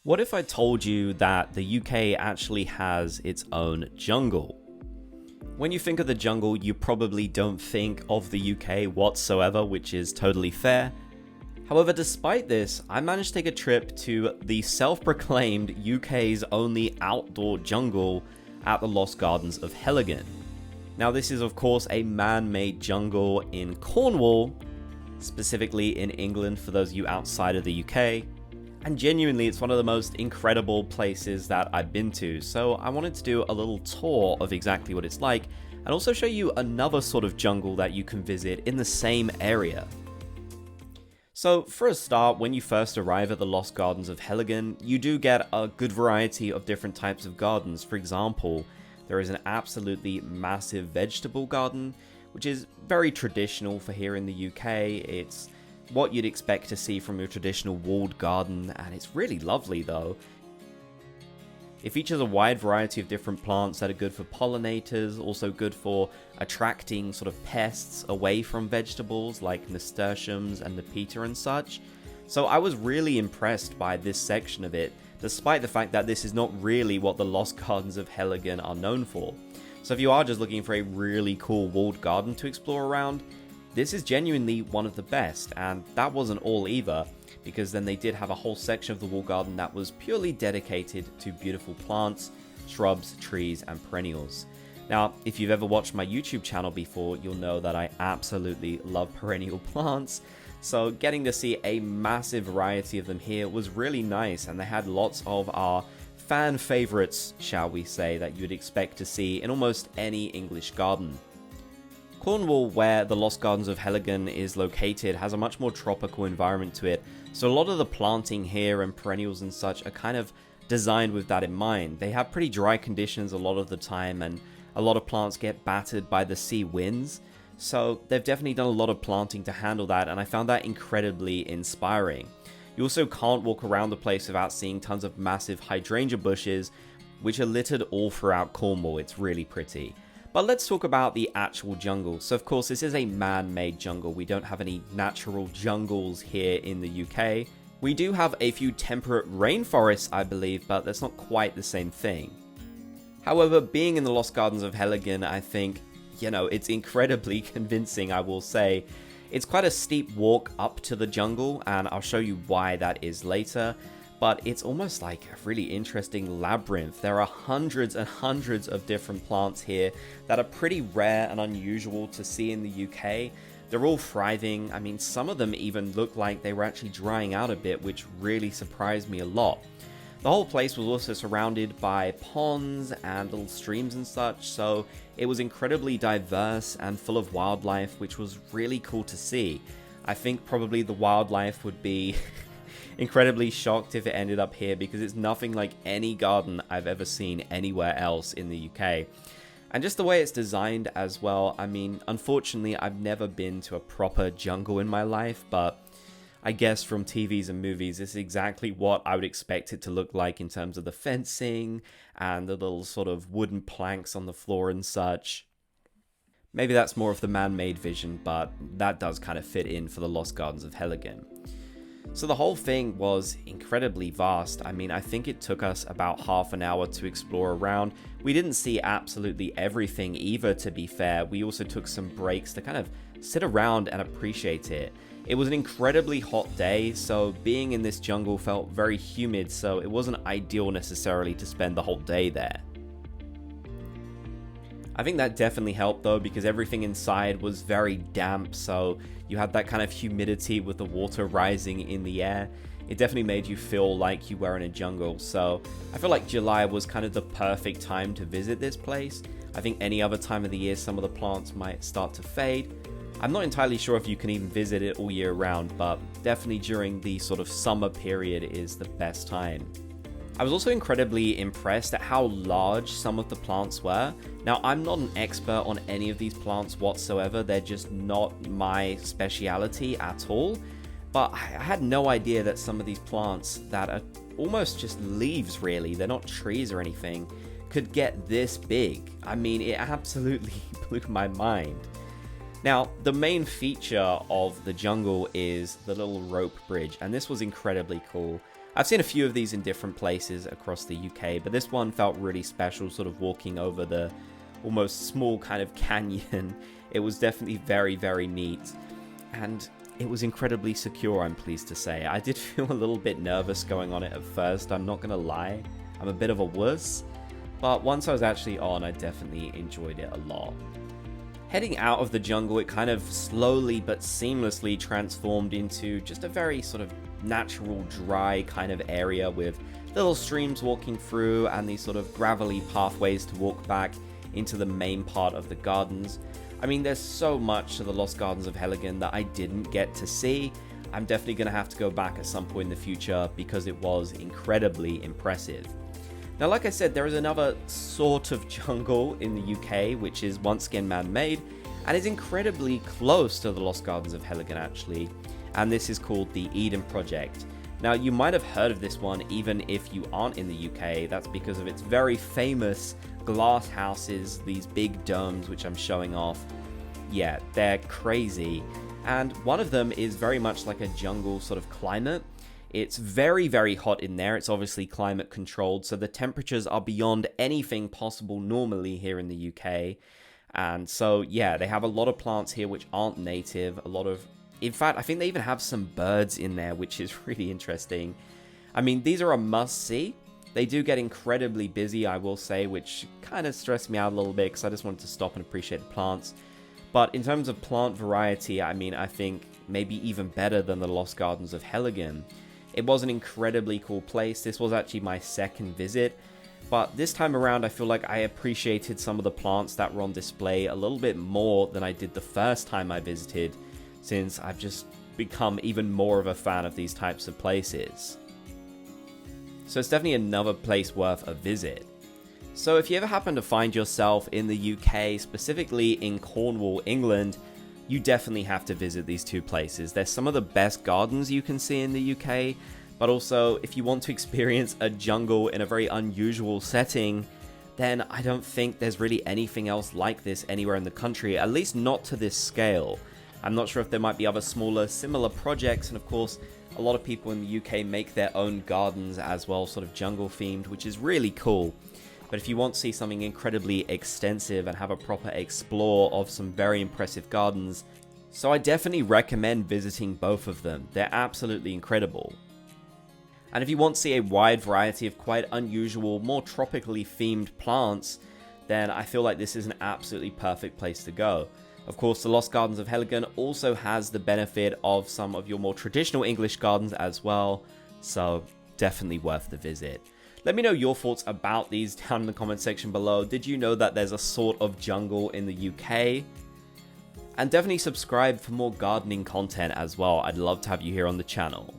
What if I told you that the UK actually has its own jungle? When you think of the jungle, you probably don't think of the UK whatsoever, which is totally fair. However, despite this, I managed to take a trip to the self-proclaimed UK's only outdoor jungle at the Lost Gardens of Heligan. Now, this is of course a man-made jungle in Cornwall, specifically in England for those of you outside of the UK. And genuinely, it's one of the most incredible places that I've been to, so I wanted to do a little tour of exactly what it's like, and also show you another sort of jungle that you can visit in the same area. So for a start, when you first arrive at the Lost Gardens of Heligan, you do get a good variety of different types of gardens. For example, there is an absolutely massive vegetable garden, which is very traditional for here in the UK. It's what you'd expect to see from your traditional walled garden, and it's really lovely though. It features a wide variety of different plants that are good for pollinators, also good for attracting sort of pests away from vegetables like nasturtiums and the peter and such. So I was really impressed by this section of it, despite the fact that this is not really what the Lost Gardens of Heligan are known for. So if you are just looking for a really cool walled garden to explore around, this is genuinely one of the best, and that wasn't all either, because then they did have a whole section of the walled garden that was purely dedicated to beautiful plants, shrubs, trees, and perennials. Now, if you've ever watched my YouTube channel before, you'll know that I absolutely love perennial plants, so getting to see a massive variety of them here was really nice, and they had lots of our fan favorites, shall we say, that you'd expect to see in almost any English garden. Cornwall, where the Lost Gardens of Heligan is located, has a much more tropical environment to it, so a lot of the planting here and perennials and such are kind of designed with that in mind. They have pretty dry conditions a lot of the time, and a lot of plants get battered by the sea winds, so they've definitely done a lot of planting to handle that, and I found that incredibly inspiring. You also can't walk around the place without seeing tons of massive hydrangea bushes, which are littered all throughout Cornwall. It's really pretty. But let's talk about the actual jungle. So of course, this is a man-made jungle. We don't have any natural jungles here in the UK. We do have a few temperate rainforests, I believe, but that's not quite the same thing. However, being in the Lost Gardens of Heligan, I think, it's incredibly convincing, I will say. It's quite a steep walk up to the jungle, and I'll show you why that is later. But it's almost like a really interesting labyrinth. There are hundreds and hundreds of different plants here that are pretty rare and unusual to see in the UK. They're all thriving. I mean, some of them even look like they were actually drying out a bit, which really surprised me a lot. The whole place was also surrounded by ponds and little streams and such, so it was incredibly diverse and full of wildlife, which was really cool to see. I think probably the wildlife would be incredibly shocked if it ended up here, because it's nothing like any garden I've ever seen anywhere else in the UK. And just the way it's designed as well, I mean, unfortunately I've never been to a proper jungle in my life, but I guess from TVs and movies, this is exactly what I would expect it to look like in terms of the fencing and the little sort of wooden planks on the floor and such. Maybe that's more of the man-made vision, but that does kind of fit in for the Lost Gardens of Heligan. So the whole thing was incredibly vast. I mean, I think it took us about half an hour to explore around. We didn't see absolutely everything either, to be fair. We also took some breaks to kind of sit around and appreciate it. It was an incredibly hot day, so being in this jungle felt very humid, so it wasn't ideal necessarily to spend the whole day there. I think that definitely helped though, because everything inside was very damp, so you had that kind of humidity with the water rising in the air. It definitely made you feel like you were in a jungle, so I feel like July was kind of the perfect time to visit this place. I think any other time of the year some of the plants might start to fade. I'm not entirely sure if you can even visit it all year round, but definitely during the sort of summer period is the best time. I was also incredibly impressed at how large some of the plants were. Now, I'm not an expert on any of these plants whatsoever. They're just not my speciality at all. But I had no idea that some of these plants that are almost just leaves, really, they're not trees or anything, could get this big. I mean, it absolutely blew my mind. Now, the main feature of the jungle is the little rope bridge, and this was incredibly cool. I've seen a few of these in different places across the UK, but this one felt really special, sort of walking over the almost small kind of canyon. It was definitely very, very neat. And it was incredibly secure, I'm pleased to say. I did feel a little bit nervous going on it at first, I'm not gonna lie. I'm a bit of a wuss. But once I was actually on, I definitely enjoyed it a lot. Heading out of the jungle, it kind of slowly but seamlessly transformed into just a very sort of natural, dry kind of area with little streams walking through and these sort of gravelly pathways to walk back into the main part of the gardens. I mean, there's so much to the Lost Gardens of Heligan that I didn't get to see. I'm definitely going to have to go back at some point in the future because it was incredibly impressive. Now, like I said, there is another sort of jungle in the UK, which is once again man-made, and is incredibly close to the Lost Gardens of Heligan, actually, and this is called the Eden Project. Now, you might have heard of this one even if you aren't in the UK. That's because of its very famous glass houses, these big domes, which I'm showing off. Yeah, they're crazy, and one of them is very much like a jungle sort of climate. It's very, very hot in there. It's obviously climate controlled, so the temperatures are beyond anything possible normally here in the UK. And so, yeah, they have a lot of plants here which aren't native. In fact, I think they even have some birds in there, which is really interesting. I mean, these are a must-see. They do get incredibly busy, I will say, which kind of stressed me out a little bit because I just wanted to stop and appreciate the plants. But in terms of plant variety, I mean, I think maybe even better than the Lost Gardens of Heligan. It was an incredibly cool place. This was actually my second visit, but this time around I feel like I appreciated some of the plants that were on display a little bit more than I did the first time I visited, since I've just become even more of a fan of these types of places. So it's definitely another place worth a visit. So if you ever happen to find yourself in the UK, specifically in Cornwall, England, you definitely have to visit these two places. They're some of the best gardens you can see in the UK, but also if you want to experience a jungle in a very unusual setting, then I don't think there's really anything else like this anywhere in the country, at least not to this scale. I'm not sure if there might be other smaller, similar projects, and of course, a lot of people in the UK make their own gardens as well, sort of jungle themed, which is really cool. But if you want to see something incredibly extensive and have a proper explore of some very impressive gardens, so I definitely recommend visiting both of them. They're absolutely incredible. And if you want to see a wide variety of quite unusual, more tropically themed plants, then I feel like this is an absolutely perfect place to go. Of course, the Lost Gardens of Heligan also has the benefit of some of your more traditional English gardens as well, so definitely worth the visit. Let me know your thoughts about these down in the comment section below. Did you know that there's a sort of jungle in the UK? And definitely subscribe for more gardening content as well. I'd love to have you here on the channel.